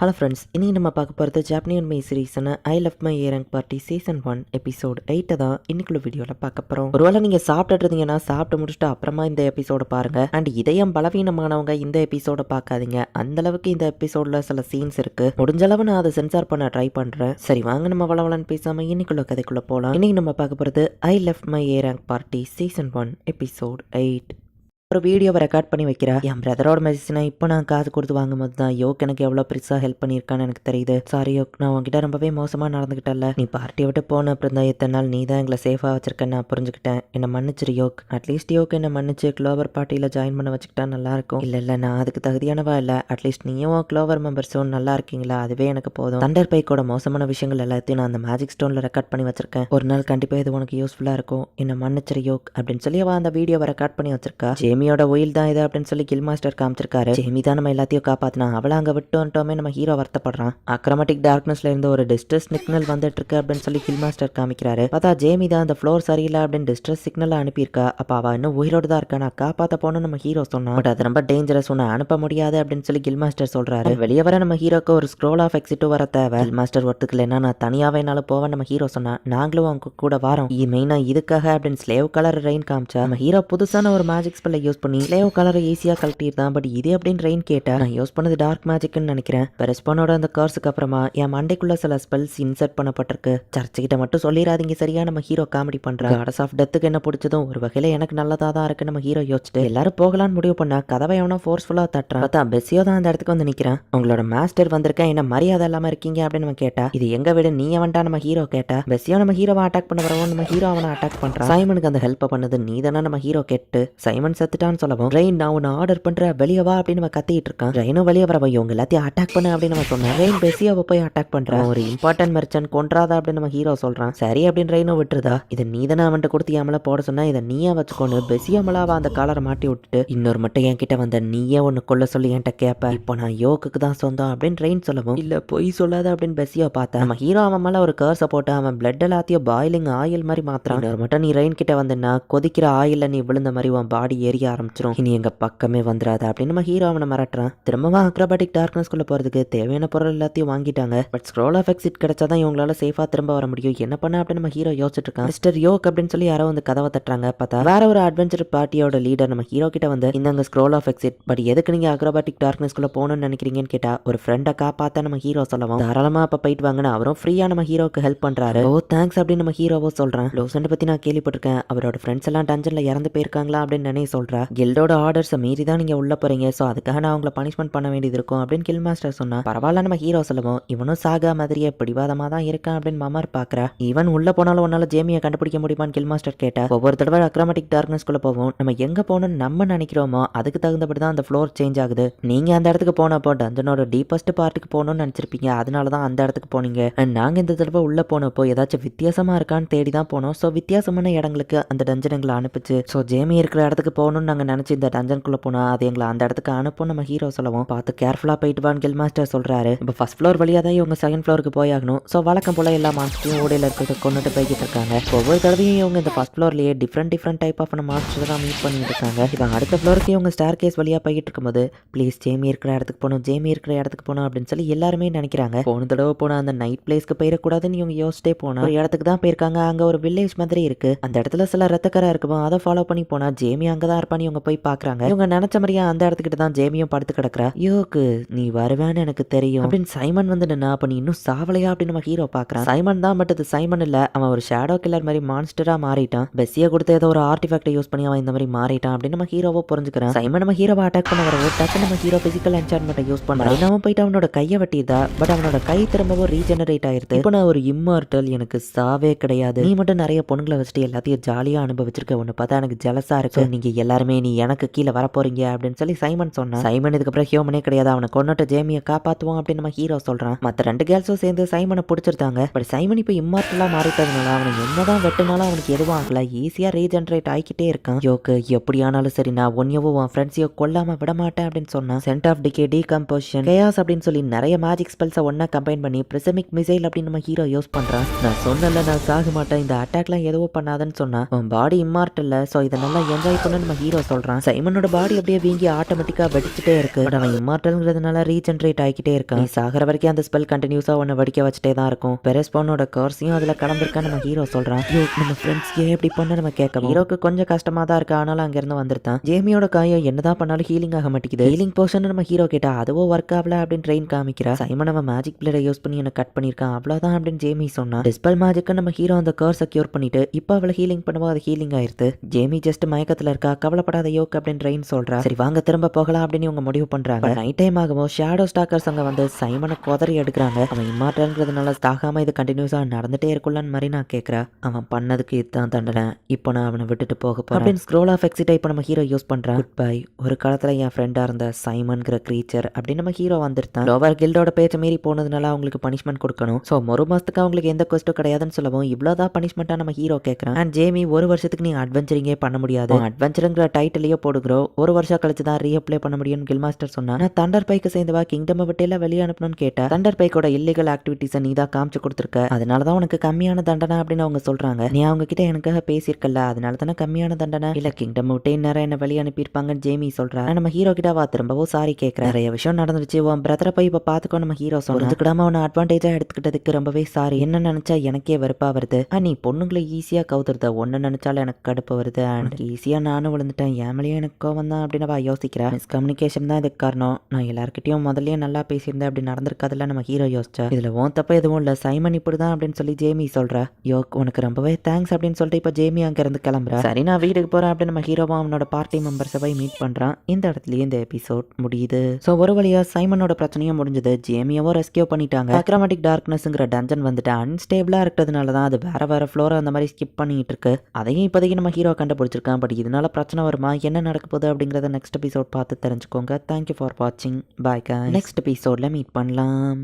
Hello friends, இன்னைக்கு நம்ம பார்க்க போகிறது ஜாப்பனியன் மே சீரீஸான I love my A rank party season 1 episode 8 தான் இன்னைக்குள்ள வீடியோவில் பார்க்க போகிறோம். ஒருவேளை நீங்கள் சாப்பிட்டுட்டு இருந்தீங்கன்னா சாப்பிட்டு முடிச்சுட்டு அப்புறமா இந்த எபிசோட பாருங்க. அண்ட் இதயம் பலவீனமானவங்க இந்த எபிசோட பார்க்காதீங்க. அந்த அளவுக்கு இந்த எபிசோட்ல சில சீன்ஸ் இருக்கு. முடிஞ்ச அளவு நான் அதை சென்சார் பண்ண ட்ரை பண்றேன். சரி வாங்க நம்ம வளவலன்னு பேசாம இன்னைக்குள்ள கதைக்குள்ள போகலாம். இன்னைக்கு நம்ம பார்க்க போகிறது ஐ love my A rank party season 1 episode 8. ஒரு வீடியோவை ரெக்கார்ட் பண்ணி வைக்கிறா. என் பிரதரோட மெசேஜ்னா இப்போ நான் காசு கொடுத்து வாங்கும்போது தான் யோக் எனக்கு எவ்வளோ பெருசாக ஹெல்ப் பண்ணியிருக்கான்னு எனக்கு தெரியுது. சாரி யோக், நான் உங்ககிட்ட ரொம்பவே மோசமாக நடந்துக்கிட்டல. நீ பார்ட்டியை விட்டு போன அப்புறம் தான் இத்தனை நாள் நீ தான் எங்களை சேஃபாக வச்சிருக்கேன்னு நான் புரிஞ்சுக்கிட்டேன். என்னை மன்னிச்சிரு யோக். அட்லீஸ்ட் யோக் என்னை மன்னிச்சு க்ளோவர் பார்ட்டியில் ஜாயின் பண்ண வச்சுக்கிட்டா நல்லாயிருக்கும். இல்லை நான் அதுக்கு தகுதியானவா இல்லை. அட்லீஸ்ட் நீயும் க்ளோவர் மெம்பர்ஸும் நல்லா இருக்கீங்களா, அதுவே எனக்கு போதும். தண்டர் பைக்கோட மோசமான விஷயங்கள் எல்லாத்தையும் நான் அந்த மேஜிக் ஸ்டோனில் ரெக்கார்ட் பண்ணி வச்சிருக்கேன். ஒரு நாள் கண்டிப்பாக இது உனக்கு யூஸ்ஃபுல்லாக இருக்கும். என்னை மன்னிச்சிரு யோக் அப்படின்னு சொல்லி அவள் அந்த வீடியோவை ரெக்கார்ட் பண்ணி வச்சிருக்கா. ஜேமியோட ஒயில் தான் இது அப்படின்னு சொல்லி கில் மாஸ்டர் காமிச்சிருக்காரு. ஜேமி தான் நம்ம எல்லாத்தையும் காப்பாத்தினா. அவளை அங்க விட்டு வந்துட்டோமே நம்ம ஹீரோ வருத்தப்படுறான். அக்ரமேட்டிக் டார்க்னஸ்ல இருந்து ஒரு டிஸ்ட்ரெஸ் சிக்னல் வந்துட்டு இருக்கு அப்படின்னு சொல்லி கில் மாஸ்டர் காமிக்கிறாரு. பார்த்தா ஜேமி தான் அந்த ஃப்ளோர் சரியில்லை அப்படின்னு டிஸ்ட்ரெஸ் சிக்னல் அனுப்பியிருக்கா. அப்ப அவ இன்னும் உயிரோடு தான் இருக்கா. நான் காப்பாத்த போனோம் நம்ம ஹீரோ சொன்னா. பட் அது ரொம்ப டேஞ்சரஸ், உன்னை அனுப்ப முடியாது அப்படின்னு சொல்லி கில் மாஸ்டர் சொல்றாரு. வெளியே வர நம்ம ஹீரோக்கு ஒரு ஸ்க்ரோல் ஆஃப் எக்ஸிட் வர தேவை. கில் மாஸ்டர் ஒத்துக்கலைன்னா நான் தனியாவே என்னால போவேன் நம்ம ஹீரோ சொன்னா. நாங்களும் அவங்க கூட வரோம் மெயினா இதுக்காக அப்படின்னு ஸ்லேவ் கலர் ரெயின் காமிச்சா. நம்ம ஹீரோ புதுசான ஒரு மேஜிக் ஸ்பெல்லை யூஸ் பண்ணி ஸ்லேவ் கலரை ஈஸியாக கழட்டிருந்தான். பட் இது அப்படின்னு ரெயின் கேட்டா நான் யூஸ் பண்ணது டார்க் மேஜிக்னு நினைக்கிறேன். ரெஸ்பானோட அந்த கார்ஸுக்கு அப்புறமா என் மண்டைக்குள்ள சில ஸ்பெல்ஸ் இன்சர்ட் பண்ணப்பட்டிருக்கு. சர்ச்சு கிட்ட மட்டும் சொல்லிடாதீங்க சரியா நம்ம ஹீரோ காமெடி பண்றான். காடஸ் ஆஃப் டெத்துக்கு என்ன பிடிச்சதும் ஒரு வகையில எனக்கு நல்லதா தான் இருக்கு நம்ம ஹீரோ யோசிச்சுட்டு எல்லாரும் போகலான்னு முடிவு பண்ணா. கதவை எவனோ ஃபோர்ஸ்ஃபுல்லா தட்டுறான். பார்த்தா பெஸ்ஸியோ தான் அந்த இடத்துக்கு வந்து நிக்கிறான். உங்களோட மாஸ்டர் வந்திருக்கேன், என்ன மரியாதை இல்லாம இருக்கீங்க அப்படின்னு நம்ம கேட்டா. இது எங்க வீடு, நீ அவன்டா நம்ம ஹீரோ கேட்டா. பெஸ்ஸியோ நம்ம ஹீரோவை அட்டாக் பண்ண வரவும் நம்ம ஹீரோ அவனை அட்டாக் பண்றான். சைமனுக்கு அந்த ஹெல்ப் பண்ணது நீ தானே நம்ம ஹீரோ கேட்டு சைமன் செத்துட்டான்னு சொல்லவும் ரெயின் நான் உன்னை ஆர்டர் பண்ற வெளியே வா அப்படின்னு நம்ம கத்திட்டு இருக்கான். ரெயினும் வெளியே வரவா இவங்க எல்லாத்தையும் அட்டாக் பண்ண அப்படின்னு நம்ம சொன்னோம். ரெயின் பெசியாவை போய் அட்டாக் பண்றான். ஒரு இம்பார்ட்டன்ட் மெர்ச்சன்ட் கொன்றாதா அப்படின்னு நம்ம ஹீரோ சொல்றான். சரி அப்படின்னு ரெயினும் விட்டுருதா. இதை நீ தானே அவன்கிட்ட கொடுத்து ஏமல போட சொன்னா, இதை நீயா வச்சுக்கொண்டு பெசியாமலாவா அந்த காலரை மாட்டி விட்டுட்டு இன்னொரு மட்டும் என்கிட்ட வந்த நீயே ஒன்னு கொள்ள சொல்லி என்கிட்ட கேப்ப. இப்போ நான் யோக்குக்கு தான் சொந்தம் அப்படின்னு ரெயின் சொல்லவும் இல்ல பொய் சொல்லாத அப்படின்னு பெசியா பார்த்தா. நம்ம ஹீரோ அவன் மேல ஒரு கர்ஸை போட்டு அவன் பிளட் எல்லாத்தையும் பாயிலிங் ஆயில் மாதிரி மாத்திரான். இன்னொரு மட்டும் நீ ரெயின் கிட்ட வந்தனா கொதிக்கிற ஆயில்ல நீ விழுந்த மாதிரி உன் பாடி எரிய ஆரம்பிச்சிடும். இனி எங்க பக்கமே வந்துடாத அப்படின்னு நம்ம ஹீரோ அவனை மிரட்டுறான். திரும்பவும் அக்ரோபாட்டிக் டார்க்னஸ்குள்ள போறதுக்கு தேவையான பொருள் எல்லாத்தையும் வாங்கிட்டாங்க. பட் ஸ்க்ரோல் ஆஃப் எக்ஸிட் கிடைச்சாதான் இவங்களால சேஃபா திரும்ப வர முடியும். என்ன பண்ண அப்படின்னு நம்ம ஹீரோ யோசிச்சுட்டு இருக்கான். மிஸ்டர் யோக் அப்படின்னு சொல்லி யாரோ வந்து கதவை தட்டுறாங்க. பார்த்தா வேற ஒரு அட்வென்ச்சர் பார்ட்டியோட லீடர் நம்ம ஹீரோ கிட்ட வந்து இந்தாங்க ஸ்க்ரோல் ஆஃப் எக்ஸிட். பட் எதுக்கு நீங்க அக்ரோபாட்டிக் டார்க்னஸ்குள்ள போகணும்னு நினைக்கிறீங்கன்னு கேட்டா ஒரு ஃப்ரெண்டை காப்பாத்த நம்ம ஹீரோ சொல்லவும் தாராளமா அப்ப போயிட்டு வாங்கன்னு அவரும் ஃப்ரீயா நம்ம ஹீரோக்கு ஹெல்ப் பண்றாரு. ஓ தேங்க்ஸ் அப்படின்னு நம்ம ஹீரோவோ சொல்றான். லோசன்ட் பத்தி நான் கேள்விப்பட்டிருக்கேன். அவரோட ஃப்ரெண்ட்ஸ் எல்லாம் டஞ்சன்ல இறந்து போயிருக்காங்களா அப்படின்னு நினைவு சொல்றா. கில்டோட ஆர்டர்ஸை மீறி தான் நீங்க உள்ள போறீங்க, சோ அதுக்காக நான் அவங்கள பனிஷ்மெண்ட் பண்ண வேண்டியது இருக்கும் அப்படின்னு கில் மாஸ்டர் சொன்னா. பரவாயில்ல நம்ம ஹீரோ சொல்லுவோம் இவனும் சாகா மாதிரியே பிடிவாதமா தான் இருக்கான் அப்படின்னு மமர் பாக்குறா. இவன் உள்ள போனாலும் உன்னால ஜேமியை கண்டுபிடிக்க முடியுமான்னு கில் மாஸ்டர் கேட்டா. ஒவ்வொரு தடவை அக்ரோமேட்டிக் டார்க்னஸ்குள்ள போவோம் நம்ம எங்க போகணும்னு நம்ம நினைக்கிறோமோ அதுக்கு தகுந்தபடி தான் அந்த ஃப்ளோர் சேஞ்ச் ஆகுது. நீங்க அந்த இடத்துக்கு போனப்போ டஞ்சனோட டீப்பஸ்ட் பார்ட்டுக்கு போகணும்னு நினைச்சிருப்பீங்க, அதனாலதான் அந்த இடத்துக்கு போனீங்க. நாங்க இந்த தடவை உள்ள போனப்போ ஏதாச்சும் வித்தியாசமா இருக்கான்னு தேடி தான் போனோம். சோ வித்தியாசமான இடங்களுக்கு அந்த டஞ்சன் எங்களை அனுப்பிச்சு. சோ ஜேமி இருக்கிற இடத்துக்கு போகணும்னு நாங்க நினைச்சு இந்த டஞ்சனுக்குள்ள போனா அது எங்களை அந்த இடத்துக்கு அனுப்பும் நம்ம ஹீரோ சொல்லவும் பார்த்து கேர்ஃபுல்லா போயிட்டு வான்னு கில் மாஸ்டர் சொல்றாரு. இப்போ ஃபர்ஸ்ட் ஃப்ளோர் வழியா தான் இவங்க செகண்ட் ஃப்ளோருக்கு போயாகணும். ஸோ வழக்கம் போல எல்லா மாஸ்டரையும் ஓடையில இருக்கிறத கொண்டுட்டு போய்கிட்டு இருக்காங்க. ஒவ்வொரு தடவையும் இவங்க இந்த ஃபர்ஸ்ட் ஃப்ளோர்லயே டிஃப்ரெண்ட் டைப் ஆஃப் மாஸ்டர் தான் மீட் பண்ணிட்டு இருக்காங்க. இப்போ அடுத்த ஃப்ளோருக்கு இவங்க ஸ்டார் கேஸ் வழியா போய்கிட்டு இருக்கும்போது ப்ளீஸ் ஜேமி இருக்கிற இடத்துக்கு போகணும், ஜேமி இருக்கிற இடத்துக்கு போகணும் அப்படின்னு சொல்லி எல்லாருமே நினைக்கிறாங்க. போன தடவை போன அந்த நைட் பிளேஸ்க்கு போயிடக்கூடாதுன்னு இவங்க யோசிச்சிட்டே போனா ஒரு இடத்துக்கு தான் போயிருக்காங்க. அங்க ஒரு வில்லேஜ் மாதிரி இருக்கு. அந்த இடத்துல சில ரத்தக்கரை இருக்கும். அதை ஃபாலோ பண்ணி போனா ஜேமி அங்கதான் இருப்பான்னு இவங்க போய் பாக்குறாங்க. இவங்க நினைச்ச மாதிரியா அந்த இடத்துக்கிட்ட தான் ஜேமியும் படுத்து கிடக்குறா. யோக்கு நீ வருவேன்னு எனக்கு தெரியும் அப்படின்னு சைமன் வந்து நின்னா. அப்ப நீ இன்னும் சாவலையா அப்படின்னு நம்ம ஹீரோ பாக்குறான். சைமன் தான், பட் அது சைமன் இல்ல, அவன் ஒரு ஷேடோ கில்லர் மாதிரி மான்ஸ்டரா மாறிட்டான். பெஸ்ஸிய கொடுத்த ஏதோ ஒரு ஆர்டிஃபேக்டை யூஸ் பண்ணி அவன் இந்த மாதிரி மாறிட்டான் அப்படின்னு நம்ம ஹீரோவை புரிஞ்சுக்கிறான். சைமன் நம்ம ஹீரோவை அட்டாக் பண்ண வரவோ டக்கு நம்ம ஹீரோ பிசிக்கல் என்சான்மெண்ட்டை யூஸ் பண்றான். அவன் போயிட்டு அவனோட கையை வெட்டிதா. பட் அவனோட கை திரும்பவும் ரீஜெனரேட் ஆயிருது. இப்போ நான் ஒரு இம்மார்டல், எனக்கு சாவே கிடையாது. நீ மட்டும் நிறைய பொண்ணுங்களை வச்சுட்டு எல்லாத்தையும் ஜாலியா அனுபவிச்சிருக்க. ஒன்னு பார்த்தா எனக்கு ஜலசா இருக்கு. நீங்க எல்லாருமே நீ எனக்கு கீழே வர போறீங்க அப்படின்னு சொல்லி சைமன் சொன்னா. சைமன் இதுக்கப்புறம் ஹியூமனே கிடையாது, அவனை கொண்டுட்டு ஜேமியை காப்பாத்துவோம் அப்படின்னு நம்ம ஹீரோ சொல்றான். மற்ற ரெண்டு கேர்ள்ஸும் சேர்ந்து சைமனை பிடிச்சிருந்தாங்க. பட் சைமன் இப்போ இம்மார்டலா மாறிட்டதுனால அவனுக்கு என்னதான் வெட்டினாலும் அவனுக்கு எதுவும் ஆகல, ஈஸியா ரீஜெனரேட் ஆகிக்கிட்டே இருக்கான். யோக்கு எப்படி ஆனாலும் சரி நான் ஒன்னையவோ உன் ஃப்ரெண்ட்ஸையோ கொல்லாம விட மாட்டேன் அப்படின்னு சொன்னா. Scent of decay, decomposition, chaos அப்படின்னு சொல்லி நிறைய மேஜிக் ஸ்பெல்ஸை ஒன்னா கம்பைன் பண்ணி பிரிசமிக் மிசைல் அப்படின்னு நம்ம ஹீரோ யூஸ் பண்றான். நான் சொன்னல நான் சாக மாட்டேன், இந்த அட்டாக்லாம் எதுவும் பண்ணாதன்னு சொன்னா. உன் பாடி இம்மார்டல்ல, சோ இதை நல்லா என்ஜாய் பண்ண நம்ம ஹீரோ சொல்றான். சைமனோட பாடி அப்படியே வீங்கி ஆட்டோமேட்டிக்கா வெடிச்சுட்டே இருக்கு. பட் அவன் இம்மார்டல்ங்கிறதுனால ரீஜென்ரேட் ஆகிக்கிட்டே இருக்கான். நீ சாகிற வரைக்கும் அந்த ஸ்பெல் கண்டினியூஸா உன்னை வடிக்க வச்சுட்டே தான் இருக்கும். பெரஸ்பானோட கர்ஸையும் அதுல கலந்துருக்கான்னு நம்ம ஹீரோ சொல்றான். நம்ம ஃப்ரெண்ட்ஸ் ஏன் இப்படி பண்ண நம்ம கேட்க ஹீரோக்கு கொஞ்சம் கஷ்டமா தான் இருக்கு. ஆனாலும் அங்க இருந்து வந்துருத்தான். ஜேமியோட காயம் என்னதான் பண்ணாலும் ஹீலிங் ஆக மாட்டேங்குது. ஹீலிங் போர்ஷன் நம்ம ஹீரோ கேட்டா அதுவோ ஒர்க் ஆகல அப்படின்னு ட்ரெயின் காமிக்கிறா. சைமன் நம்ம மேஜிக் பிளேட யூஸ் பண்ணி என்ன கட் பண்ணிருக்கான் அவ்வளவுதான் அப்படின்னு ஜேமி சொன்னா. டிஸ்பெல் மேஜிக்கு நம்ம ஹீரோ அந்த கர்ஸை கியூர் பண்ணிட்டு இப்போ அவளை ஹீலிங் பண்ணுவோம். அது ஹீலிங் ஆயிருது. ஜேமி ஜஸ்ட் மயக்கத்துல இருக்கா. கவலைப்படாத யோக் அப்படின்னு ட்ரெயின் சொல்றா. சரி வாங்க திரும்ப போகலாம் அப்படின்னு இவங்க முடிவு பண்றாங்க. நைட் டைம் ஆகும். ஷேடோ ஸ்டாக்கர்ஸ் அங்க வந்து சைமனை குதறி எடுக்கிறாங்க. அவன் இம்மார்டல்ங்கிறதுனால தாகாம இது கண்டினியூஸா நடந்துட்டே இருக்கும்லன்னு மாதிரி நான் கேட்கறேன். அவன் பண்ணதுக்கு இதுதான் தண்டனை. இப்போ நான் அவனை விட்டுட்டு போக போறேன் அப்படின்னு ஸ்க்ரோல் ஆஃப் எக்ஸிட் இப்போ நம்ம ஹீரோ யூஸ் பண்றான். Good bye. ஒரு காலத்துல என் ஃப்ரெண்டா இருந்த சைமன்கிற கிரீச்சர் அப்படின்னு நம்ம ஹீரோ வந்துருந்தான். லோவர் கில்டோட பேச்ச மீறி போனதுனால அவங்களுக்கு பனிஷ்மெண்ட் கொடுக்கணும். ஸோ ஒரு மாசத்துக்கு அவங்களுக்கு எந்த கொஸ்டும் கிடையாதுன்னு சொல்லவும் இவ்வளவுதான் பனிஷ்மெண்டா நம்ம ஹீரோ கேட்கறான். அண்ட் ஜேமி ஒரு வருஷத்துக்கு நீ அட்வென்ச்சரிங்கே பண்ண முடியாது. அட்வென்ச்சருங்கிற டைட்டிலையே போடுகிறோம். ஒரு வருஷம் கழிச்சு தான் ரீஅப்ளை பண்ண முடியும்னு கில் மாஸ்டர் சொன்னா. நான் தண்டர் பைக்கு சேர்ந்தவா கிங்டம் விட்டு எல்லாம் வெளியே அனுப்பணும்னு கேட்டேன். தண்டர் பைக்கோட இல்லீகல் ஆக்டிவிட்டிஸை நீ தான் காமிச்சு கொடுத்துருக்க. அதனாலதான் உனக்கு கம்மியான தண்டனை அப்படின்னு அவங்க சொல்றாங்க. நீ அவங்க கிட்ட எனக்காக பேசியிருக்கல, அதனால தானே கம்மியான தண்டனை. இல்ல கிங்டம் விட்டே நேரம் என்ன வெளியே அனுப்பியிருப்பாங்கன்னு ஜேமி சொல்றா. நம்ம ஹீரோ கிட்ட வா திரும்பவும் சாரி கேட்கறேன். நிறைய விஷயம் நடந்துருச்சு. உன் பிரதரை போய் இப்ப பாத்துக்கோ நம்ம ஹீரோ சொல்லிக்கிடாம அவனை அட்வான்டேஜா எடுத்துக்கிட்டதுக்கு ரொம்பவே சாரி. என்ன நினைச்சா எனக்கே வெறுப்பா வருது. நீ பொண்ணுங்களை ஈஸியா கவுத்துருத. ஒன்னு நினைச்சாலும் எனக்கு கடுப்பு வருது. அண்ட் ஈஸியா நானும் விழுந்துட்டேன். ஏமலையும் எனக்கு கோவம் தான் அப்படின்னு அவ யோசிக்கிறேன். மிஸ்கம்யூனிகேஷன் தான் இதுக்கு காரணம். நான் எல்லாருக்கிட்டையும் முதல்லயே நல்லா பேசியிருந்தேன் அப்படி நடந்திருக்காதுல நம்ம ஹீரோ யோசிச்சா. இதுல உன் தப்ப எதுவும் இல்ல. சைமன் இப்படிதான் அப்படின்னு சொல்லி ஜேமி சொல்றா. யோக் உனக்கு ரொம்பவே தேங்க்ஸ் அப்படின்னு சொல்லிட்டு இப்ப ஜேமி அங்க இருந்து கிளம்புறா. சரி நான் வீட்டுக்கு போறேன் அப்படின்னு நம்ம ஹீரோவா அவனோட பார்ட்டி மெம்பர்ஸை போய் மீட் பண்றான். இந்த இடத்துலயே இந்த எபிசோட் முடியுது. சோ ஒரு வழியா சைமனோட பிரச்சனையும் முடிஞ்சது. ஜேமியாவோ ரெஸ்கியூ பண்ணிட்டாங்க. அக்ரமேட்டிக் டார்க்னஸ்ங்கிற டஞ்சன் வந்துட்டு அன்ஸ்டேபிளா இருக்கிறதுனால தான் அது வேற ஃப்ளோரை அந்த மாதிரி ஸ்கிப் பண்ணிட்டு இருக்கு. அதையும் இப்போதைக்கு நம்ம ஹீரோ கண்டுபிடிச்சிருக்கான். பட் இதனால பிரச்சனை வருமா, என்ன நடக்க போகுது அப்படிங்கறத நெக்ஸ்ட் எபிசோட் பார்த்து தெரிஞ்சுக்கோங்க. தேங்க்யூ ஃபார் வாட்சிங். Bye guys. நெக்ஸ்ட் எபிசோட்ல மீட் பண்ணலாம்.